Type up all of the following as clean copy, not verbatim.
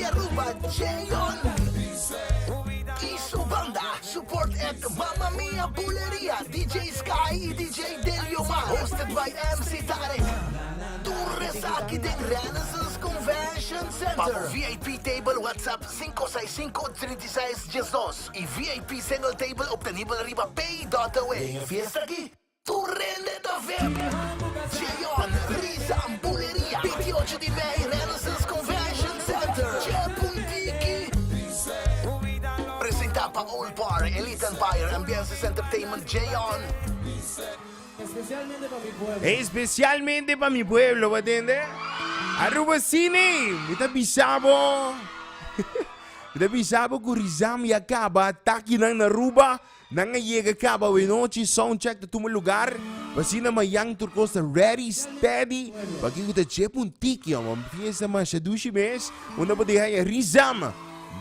Aruba, Jayon Isu Banda, support at Mamma Mia Buleria, DJ Sky, DJ Delio Ma, hosted by MC Tarek. Turesaki din Renaissance Convention Center. Para VIP table WhatsApp 565-36 e VIP single table obtenible riba pay.away. Fiesta aqui, Turrende da Web. Jayon, Rizam, Buleria, 28 de May, Renaissance Convention Center. Chepuntiki. Presenta pa All Par, Elite Empire, Ambiences Entertainment, Jayon. Especialmente para mi pueblo, ¿me entiendes? Aruba Cine, kita bisabo. Kita bisabo kurizam ya kaba, taki nang naruba, nang yega kaba winochi soundcheck to tumo lugar. Pasina mayang turkos na ready, steady. Pagi ko ta chepun tiki, fiesta ma shadushi mes, una pa dihay rizam.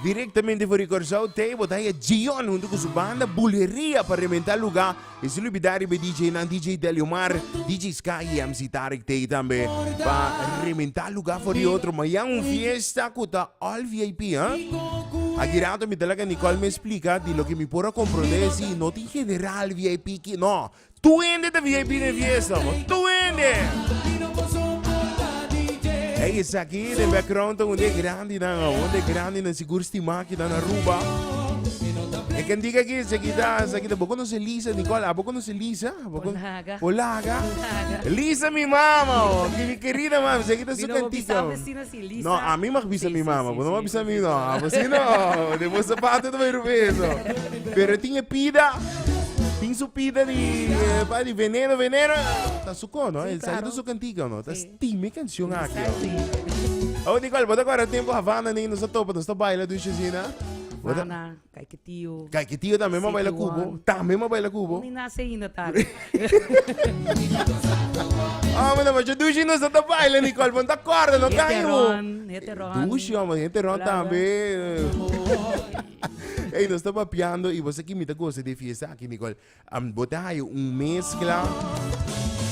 Diretamente fuori Corsao Te, botaya Gion, junto con su banda Buleria para reventar lugar. E se libidari be DJ nan DJ Deliomar, DJ Sky e MC Tarek Te também para reventar lugar fuori outro. Mas é fiesta kuta all VIP, hein? Aqui rato me talaga Nicole me explica de lo que me pora compreender si no te general VIP que no. Tu ende da VIP na fiesta, tu ende. É isso aqui, no background, onde é grande na seguro estimar que dá na Aruba. E quem diga aqui, se aqui dá, pouco não se lisa, Nicola, pouco não se lisa? Olaga. Lisa mi mama, que querida mama, se aqui dá sua cantica. Não, a mim magbisa mi mama, não magbisa mi não, você não, depois sapato do meu peso. Pero tinha pida. Tem supida de veneno, tá suco, não? Ele saiu do seu cantiga, não? Tá time canção aqui. Oh, Nicole, bota agora tempo Havana nem nos topa, nos baila do Chizina. Havana, Kaikitio. Kaikitio também uma baila cubo, também uma baila cubo. Nem nasce ainda, tá? Ah, mas já dushi nos tá baila, Nicole, bota corda, não caiu. Heteron. Dushi, mas heteron também. Ei, nós estamos papiando e você que me dá gosto de fiesta aqui, Nicole. Botar aí mescla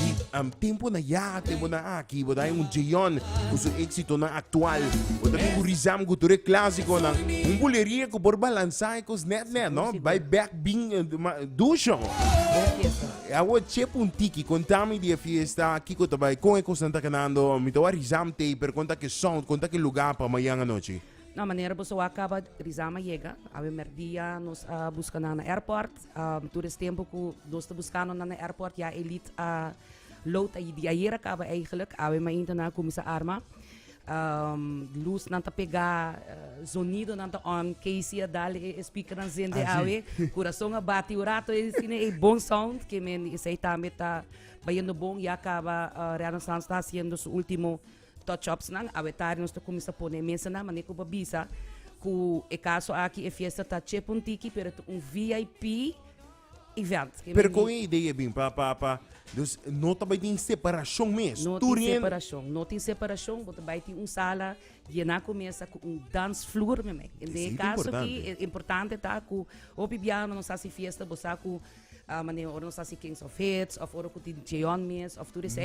de tempo na ya, tempo na aqui, botar aí Jayon com seu êxito na atual. Botar aí Rizam com o clássico na buleria que por balançar com os net, não? Vai back bing ducho. É o chepuntiki, contame de fiesta aqui que eu com o Santa Canando, me dá Rizam te per conta que sound, conta que lugar para amanhã à noite. Na maneira que eu acaba Rizama chega, a merdia nos buscando na airport, todo esse tempo que nós estamos buscando na airport, ja elite load aí de ayer acaba eigenlijk, a we ainda na comissa arma, luz não tá pegar, sonido não tá on, Casey a dali speaker não zende a we, coração a bate o rato é bom sound que men isso aí também tá baiano bom e acaba Renaissance está sendo o último touch-ups nang awetari nós começa a pôr mesa na maneira que babisa que é caso aqui é fiesta tá chepuntiki pero VIP event. Pero com a ideia bem pa dus não tá bem em separação mesmo. Não tem separação, você vai ter sala e na começa com dance floor mesmo. Em caso aqui é importante tá que o piano não sabe fiesta você com maneira ou não sei se Kings of Hits of oro que Jayon mes of tudo isso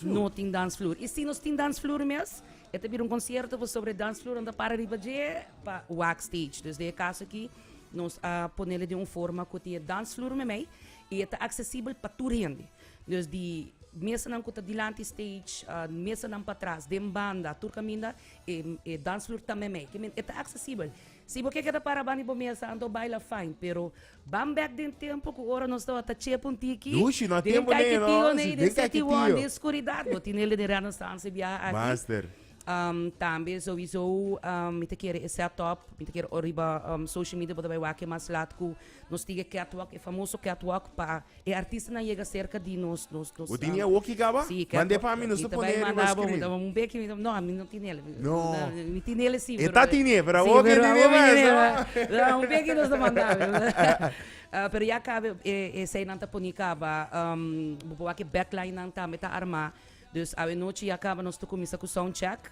não tem dance floor e se nós tem dance floor mes é também concerto sobre dance floor onde para riba de para o backstage desde caso aqui nós ponele de forma que tem dance floor mesmo e é acessível para todo mundo desde mesa não conta delante stage mesa não para trás dem banda tur caminho e dance floor também que é acessível. Se você quer para bani bo mesa ando baila fine, pero bam back din tempo que ora nós estava tá chepuntiki. Dushi no tempo nem não, de 71 de escuridade, bo tinele de Renaissance via aqui. Master. Também sowieso me te quer setup, me te quer oriba social media boda vai wake mas lat ku nos tiga catwalk, é famoso catwalk pa e artista na chega cerca de nós. O tinha o que acaba? Mande para mim nos to poner um beque não, a mim não tinha ele. Não. Me tinha ele sim. Está tinha, para o que tinha mais. Não, um beque nos mandava. Pero ya cabe sei nanta ponicaba bo wake backline nanta meta arma. Dus a noite acaba nós começa com soundcheck,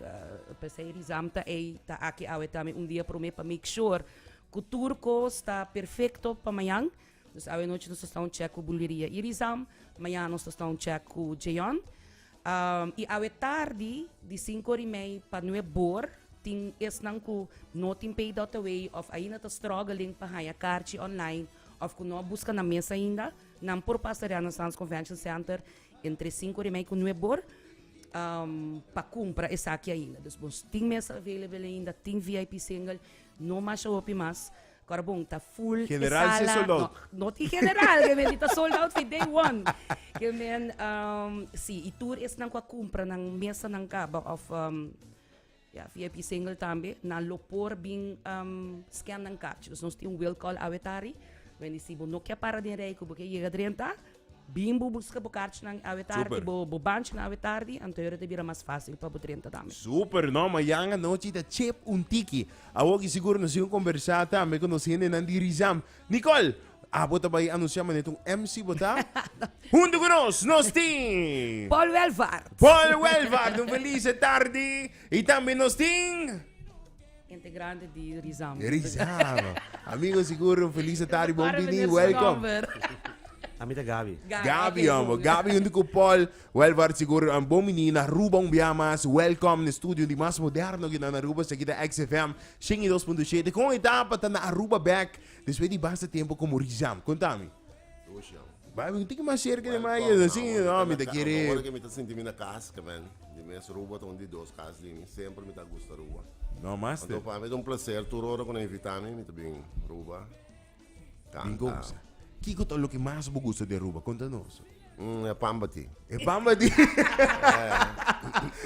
pensei examta e tá aqui a também dia para make sure que o turco está perfeito para amanhã. Dus a noite nós soundcheck com buleria e exam, amanhã nós soundcheck com Jayon. E a tarde de 5h30 para 9 bor ting is nang ku no ting pay.away of ainda tá struggling para haya carte online of ku no busca na mesa ainda nam por passaria no Sands Convention Center entre 5 e meia com 9 horas para comprar essa aqui ainda. Então, tem mesa available ainda, tem VIP single, não mais open mas. Agora, bom, tá full. General se sold out. Not in general, que men, tá sold out for day one. Que men, sim, e tour is nang kwa compra ng mesa ng kaba of VIP single também, na lopor bing scan ng catch. Dus nós temos will call awetari, when si bo no kya para din rei ko porque chega 30, bimbo busca bo catch ng awetari, bo bunch ng awetari, anterior te bira mais fácil para bo 30 também. Super, no? Mayanga noche da chip un tiki. Awagi siguro na siyong konversata, may konosinin ng dirizam. Nicole, abot ba i-anunsya man itong MC bota? Junto con nos ting! Paul Welvart. Paul Welvart, un feliz tarde. Y también nos ting... Integrante di Rizam. Rizam. Amigos, siguro un feliz tarde. Bom bini, welcome. Amita Gabi. Gabi, amo. Gabi, junto com Paul Welvart, siguro ang bom menina, Rubang Biamas, welcome no studio di mas moderno que na Aruba, sa kita XFM, Shingi 2.7, com etapa tá na Aruba back, después de bastante tempo como Rizam. Contame. Vai, não tem que mais cerca de mais, assim, não, me tá querer. Agora que me tá sentindo na casa, man. De minhas Aruba, estão de 2 casas, sempre me tá gostando Aruba. Não, master. Então, para mim é um prazer, tu hora quando invitar-me, me tá bem Aruba. Bingosa. Kiko to lo que mais mo gusto de Aruba? Conta-nos. É Pambati. É Pambati.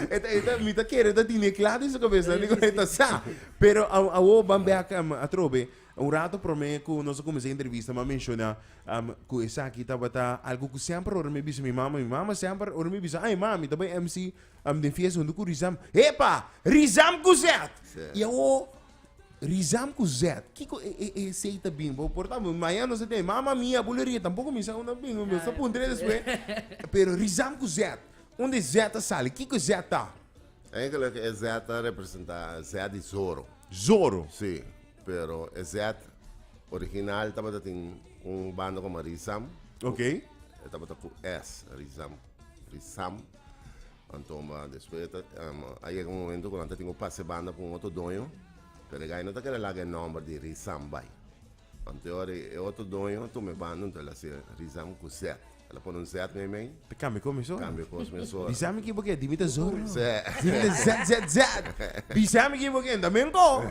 Esta me tá querendo, tinha claro isso cabeça, não é sa. Pero ao bambeak a trobe, um rato para mim que nós comecei a entrevista, mas menciona que essa aqui estava algo que sempre ora me bisa minha mama sempre ora me bisa, ai mami, também MC de fiesta onde com Rizam. Epa, Rizam Kuzet. E eu Rizam Kuzet, Kiko aceita bem, portanto, amanhã nós temos mama minha boleria, tampouco me saiu na bem, meu, só pondrei después. Pero Rizam Kuzet, onde Zeta sale? Kiko Zeta? Eigenlijk é Zeta representa Zeta de Zoro. Zoro. Sim, pero é Zeta original, estava tem banda como Rizam. Ok. Estava com S, Rizam. Então, depois, aí é um momento quando eu tenho passe banda com outro dono. Pero aí não está querendo lá o nome de Rizam Bay. Então, é outro dono, tu me banda, então ela se Rizam com Z. Ela põe um Z no meio. Câmbio começou? Câmbio começou. Bisame que porque dimita Zoro. Zé. Dimita Z. Bisame que porque também ko.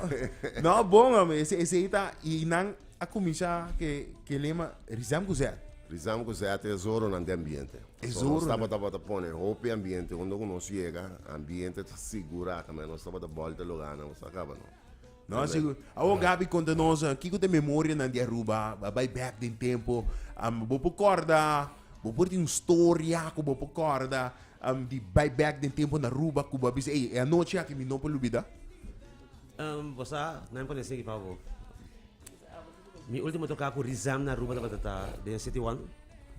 Não, bom, homem. Esse aí tá e não a comissão que lema Rizam com Z. Rizam com Z é Zoro no ambiente. É Zoro. Nós estamos a pôr roupa ambiente, quando nós chega, ambiente está seguro, também nós estamos a volta do lugar, não acaba não. Não, seguro. O Gabi conta-nos, que tem memória na de Aruba, vai back de tempo, vou corda, vou pôr uma história, vou corda, de vai back de tempo na Aruba, que vou dizer, é a noite que me não pode olvidar. Você não pode seguir para o meu último tocar com Rizam na Aruba da de City One.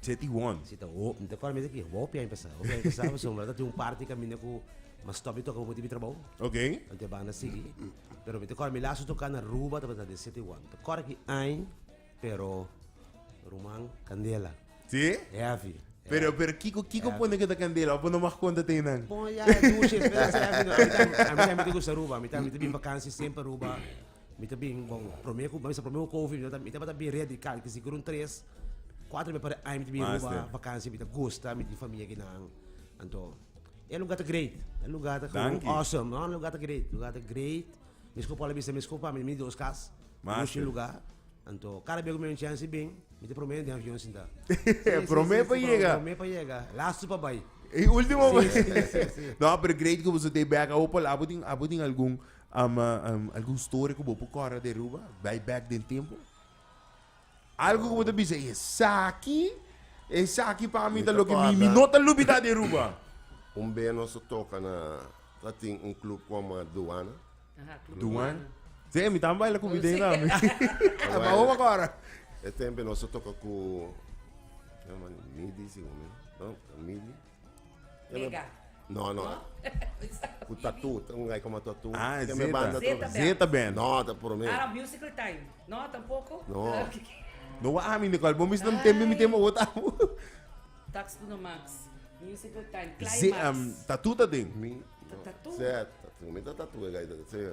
City One. Então, então quando me diz que vou pensar, mas tem party que me com mas top toca com o trabalho. Ok. Então banda seguir. Pero me tocar me laço tocar na Aruba da City One. Tocar aqui ein, pero Rumang Candela. Sim? Heavy. Pero Kiko pone que da candela, ou não mais conta tem não? Bom, já duas vezes, a mim me gusta Aruba, me também vacância sempre Aruba. Me também bom, prometo Covid, me também ready, cara, que seguro 3, 4 me para aí me também Aruba, vacância, me gosta, me de família que não. Então, é lugar great, é lugar awesome, não, lugar great. Me desculpa, me 2 casas. Mas lugar. Então, cara, pego meu chance bem, me te prometo de avião sim tá. Prometo para chegar. Prometo para chegar. Last para vai. E último. Não, pero great que você tem back a opal, abuting algum story que vou procurar de Aruba, vai back de tempo. Algo que você dizer, essa aqui para mim tá lo que me nota lubida de Aruba. Bem nós toca na tem clube como a Duana. Duana? Sim, me também lá convidei lá. Vamos agora. É tempo nós toca com Midi, não? Midi. Mega. Não. O tatu, um aí como tatu. Ah, Zeta Band. Não, tá por mim. Ah, musical time. Não, tampouco? Não. Não, Nicole, vamos não tem outra. Tax do Max. Musical time. Climax. Tatu tá tem. Tatu? Zeta. Comenta tatu gai da se.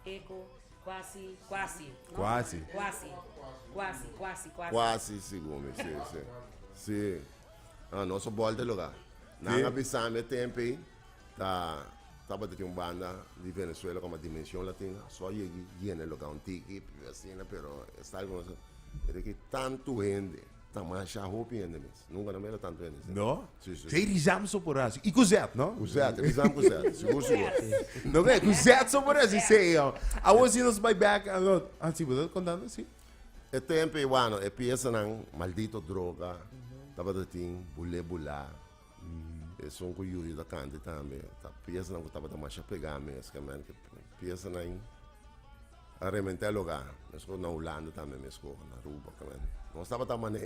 Eco, quasi, quasi. No? Quasi. Quasi. Quasi, quasi, quasi. Quasi segundo, sì. Sì. Ah, nosso volta lugar. Nanga bisame tempo tá tava de uma banda de Venezuela com uma dimensão latina. Só viene lugar um tiki, assim, pero está algo é que tanto gente, tá mais roupa ainda mesmo. Nunca não era tanto gente. No? Sì, sì. Sei risam so por assim. E cozet, no? Usate, bisamo cos'è? Sicuro. No ve, cozet so por assim, sei, ó. I was in us by back, anzi, você contando assim? E tempo, bueno, e piensa ng maldito droga. Tava dating bula. E sono con Yuri da canti também. Piensa ng tava da masha pegame, escamente. Piensa ng arrementar lugar. Mesco na Holanda também, mesco na Aruba, kamen. Não estava também,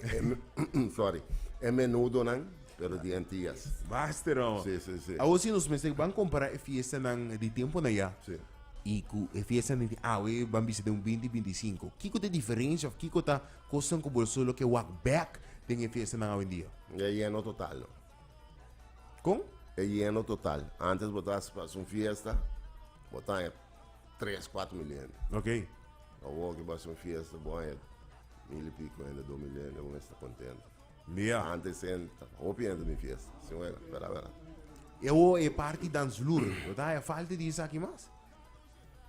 sorry, é menudo ng, pero di antias. Bastero. Sì. I was in us, mas vão comparar a fiesta ng de tempo na ya. Sì. E com a fiesta de we vamos de 2025. Kiko de diferença, kiko tá custando com o bolso que walk back tem a fiesta na hoje em dia. É lleno total. No? Com? É lleno total. Antes botasse para uma fiesta, botava 3, 4 milhões. Ok. Agora que vai ser uma fiesta, bom, é 1.000 e pico ainda, 2 milhões, eu vou estar contente. Yeah. Antes, opiando minha fiesta. Se eu era, vera. Eu é parte dance lure. Tá, é falta disso aqui mais.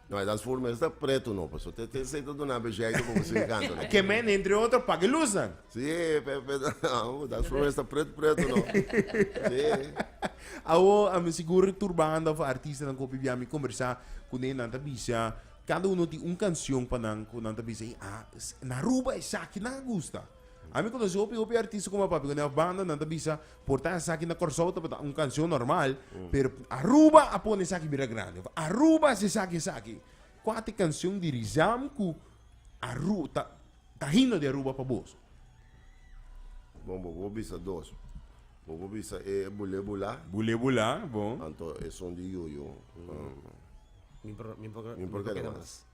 Não, é das formas, está preto, não, pessoal. Tem sempre de uma bejeito para você cantar, né? Que men, entre outros, paga luz, né? Sim, não, das formas está preto, não. Sim. Eu me seguro turbando a artista na copy via me conversar com ele na tabisa. Cada um tem uma canção para não com na tabisa. Na Aruba é aqui na gusta. A mim quando eu ouvi artista como a papi, quando eu banda na tabisa, portar essa aqui na corsota para uma canção normal, pero Aruba a pôr essa aqui vira grande. Aruba se aqui. Quatro canção de Rizam com Aruba, tá rindo de Aruba para bolso. Bom, vou bisa dois. Vou bisa é bula. Bule, bom. Então, é som de yo-yo. Mi Mi programa. más.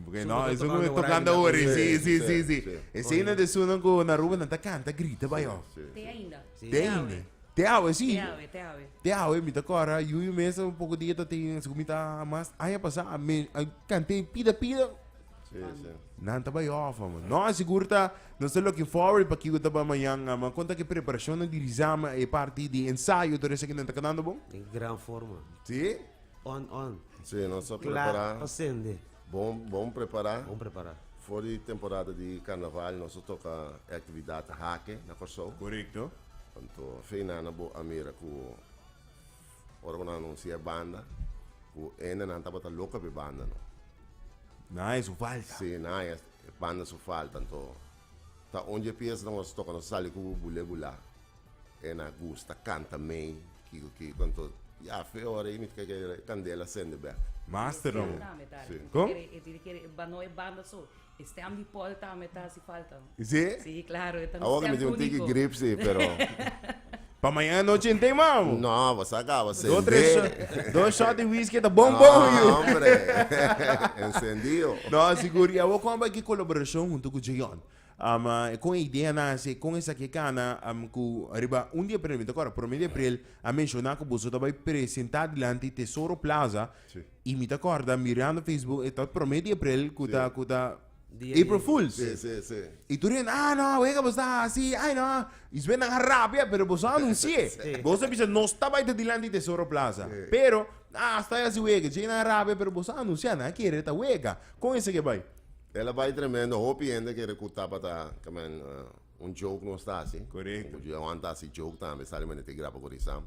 Porque Sono no, eso tocando como ora tocando in- ora, sì, sì. sì. E cena de suono con una ruba nanta canta, grita, vai ó. Tem ainda. Tem. Te ave, sì. Te ave. Te ave, mi tocora, io mesa un poco di tem, se comita mas, aí passa a me cantei pida. Sim. Nanta vai ó, fama. No, sigurta, non sto looking forward para que eu tava amanhã, mas conta que preparação de exame e parte de ensaio, todo isso aqui nanta cantando bom? Em gran forma. Sì? On. Sim, nós só Claro, preparar. acende. Bom preparar. Vamos preparar. Fora de temporada de carnaval, nós só toca atividade hack na Corsol. Corretto. Então, feina na boa amira com ora quando anuncia banda, com ena não estava louca para banda não. Nice, falta. Sim, não é banda só falta, então tá onde pensa nós toca nós sale com o bula. Ena gusta, canta bem, que quanto já foi hora aí que candela acende bem. Master, no. Sì. Come? Não é banda só. Este ano de polta a metade se falta. Sì? Sim, claro. Agora me deu um tique grip, sim, pero Para amanhã não tinha tem mal. não, você acaba Dois acender. shots de whisky tá bom, Não, hombre, encendido. Não, seguro. Eu vou com aqui colaboração junto com o Jayon. Com a ideia nasce, com essa que cana, com arriba dia para mim, agora, por 1 de abril, a mencionar que você vai apresentar diante Tesouro Plaza, e me acorda, mirando no Facebook, então, por 1 de abril, que tá April Fools. Sim. E tu diz, não, oiga, você está assim, não, isso vem na rápida, pero você anuncia. Você pensa, não está vai diante Tesouro Plaza, pero, está assim, oiga, já na rápida, pero você anuncia, não, que está oiga, com isso que vai. Ela vai tremendo, hope ainda que recrutar para joke não está assim. Correto. Eu ando assim joke também, sabe, mas te grava com isso.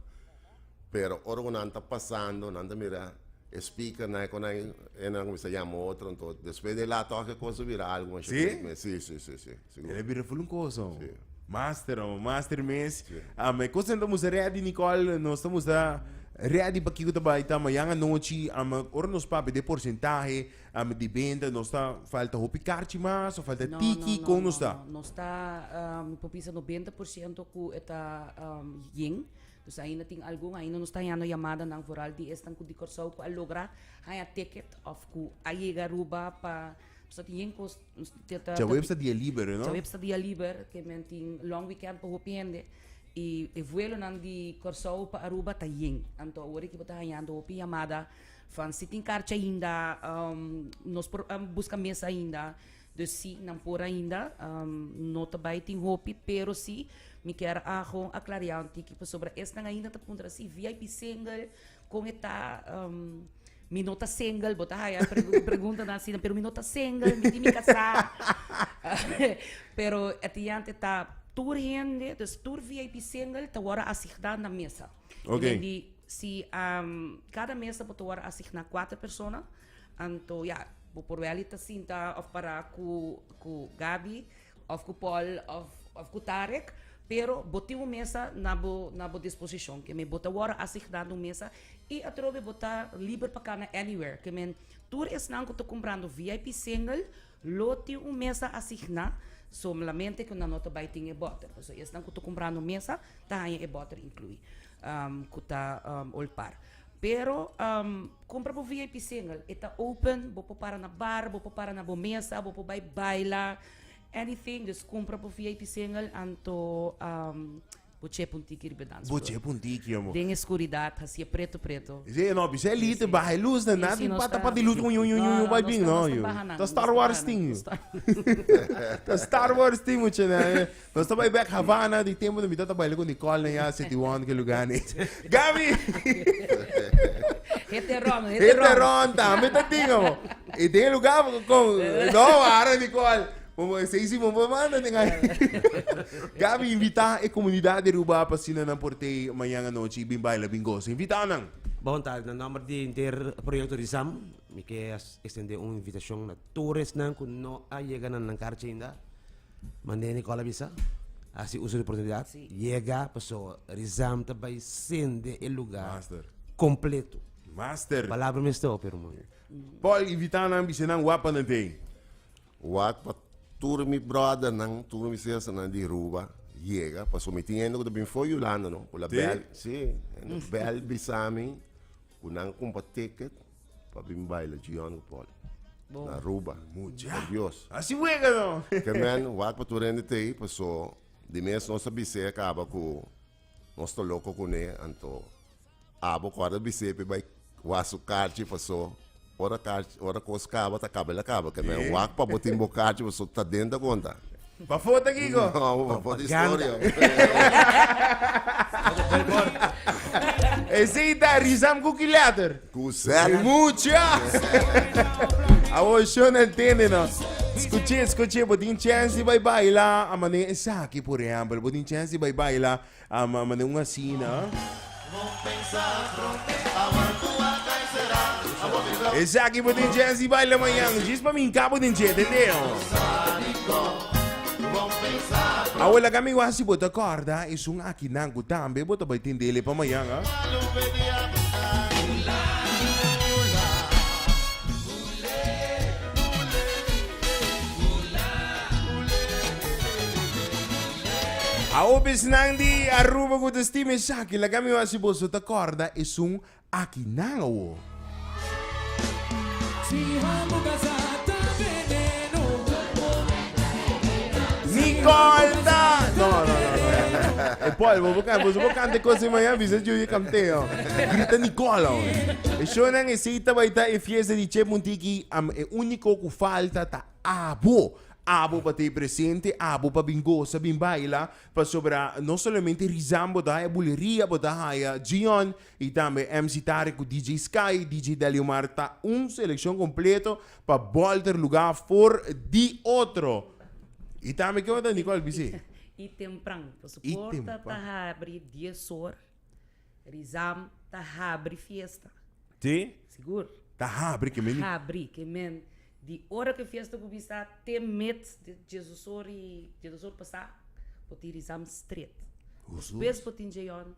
Pero ora quando anda passando, anda mira, speaker na com aí, como se chama outro, então depois de lá toca coisa vira algo, Sim? Sim. Ele vira full coisa. Sim. Master mês. Mas quando estamos ready, Nicole, nós estamos ready para que o trabalho está amanhã à noite, ora nos pape de porcentagem, de venda, nós está falta o picarchi mais, falta tiki, como nós está? Nós está, popisa 90% com esta yen. Dus ainda tem algum, ainda não está indo chamada na voral de estan com de corso com a logra, aí a ticket of com a Aruba para só tem cost Já website dia livre, não? Já website dia livre, que men tem long weekend para hopiende e vuelo nan di corso para Aruba tá yen. Então agora que bota indo hopi chamada Van sitting kaartje ainda, nós busca mesa ainda. Dus sim, não por ainda, não também tem hopi, pero sim, me quer aclarar um pouco sobre esta ainda tá ponto assim, VIP single, com eta mi nota single, bota aí a pergunta na assim, pero mi nota single, me me casar. Pero atiante tá tour gente, dus tour VIP single, tá agora assignado na mesa. Ok. Se cada mesa bota agora assignado 4 pessoas, então ja, por realita sinta of para ku Gabi, of ku Paul, of ku Tarek, pero boti uma mesa na bo disposição, que me bota agora assignado mesa e a trobe bota livre para cana anywhere, que men tour es não que tô comprando VIP single, loti uma mesa assignada, solamente que na nota vai ter butter, so es não que tô comprando mesa, tá aí butter inclui, que tá olpar. Pero, compra po VIP single, está open, bopo para na bar, bopo para na mesa, bopo vai baila, anything, dus compra po VIP single, anto, boche puntiki ribedança. Boche puntiki, amor. Tem escuridade, assim, preto. Zé, não, bicho, é lite, barra luz, né? Nada, empata para de luz, vai vir, não, eu. Tá Star Wars thing. Tá Star Wars thing, muito, né? Nós tá back Havana, de tempo, me tá trabalhando com Nicole, né? City One, que lugar, né? Gabi! Heteron, tá, me tá tingo. E tem lugar com, não, ara, Nicole. Vamos se vamos manda Gabi invita a comunidade de Aruba para sina na porte amanhã à noite e baila bingoso. Invita nang. Bom, tá, na número de projeto Rizam, me quer estender uma invitação na todos não que não chega na carta ainda. Mandei Nicola Bisa, assim uso de oportunidade. Chega, pessoa, Rizam também sende o lugar completo. Master. Palavra me estou, pero mano. Paul invita nang bisa nang wapa na tem. Wapa tur mi brother nang tur mi sesa nang di Aruba. Llega, paso mi tiendo que também foi Yolanda, no? Con la bel, sí, bel bisami, kunang kumpa ticket, pa bimbaila Gion Paul. Na Aruba. Mucha. Dios. Assim wega no. Que man, wat pa turende te, paso di mes nossa bise acaba com nosso louco com ne, anto abo quadra bise pe vai wasu karte paso. Ora coscava, tá acaba, que man, wak pa botin bocate, paso tá dentro da conta. Pa foto aqui, go. Não, pa história. Esse tá Rizam Kukilater. Cusel. Mucha. A show não entende, não. Escute, botin chance vai bailar, a mané essa aqui por exemplo, botin chance vai bailar, a mané uma cena. Essa aqui botin chance baila amanhã, diz para mim cabo de gente, entendeu? Awala kami wasi bota corda, isung akin nang kutambe, bota ba tindili pa mayang, ha? Aobis nang di Aruba ko testime saki, la kami wasi bota corda, isung akin nang awo. Nicolta! No. E poi, vou cantar coisa amanhã, visa de eu cantar. Grita Nicola. E show nang isita vai estar e fiesta de Che Montiki, é único que falta tá abo. Abo para ter presente, abo para bingosa, bimbaila, para sobrar não somente Rizam, botar a buleria, botar a Gion, e também MC Tarek, o DJ Sky, DJ Delio Marta, seleção completo para voltar lugar for de outro. E também que eu vou Nicole Bisi. E temprano, suporta tá abre 10 horas, Rizam tá abre fiesta. Sim? Seguro? Tá abre que men. Abre que men. De hora que fiesta que está tem met de Jesus passar, pode Rizam street. Depois pode Jeon,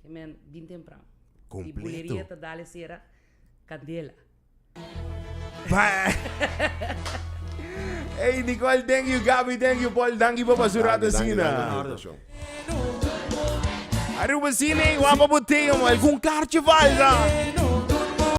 que men bem temprano. Completo. De buleria tá dale cera candela. Hey Nicole, thank you. Gabi, thank you. Paul, thank you po pasurada sina. Aruba Cine, wapa boteo, algum carnaval.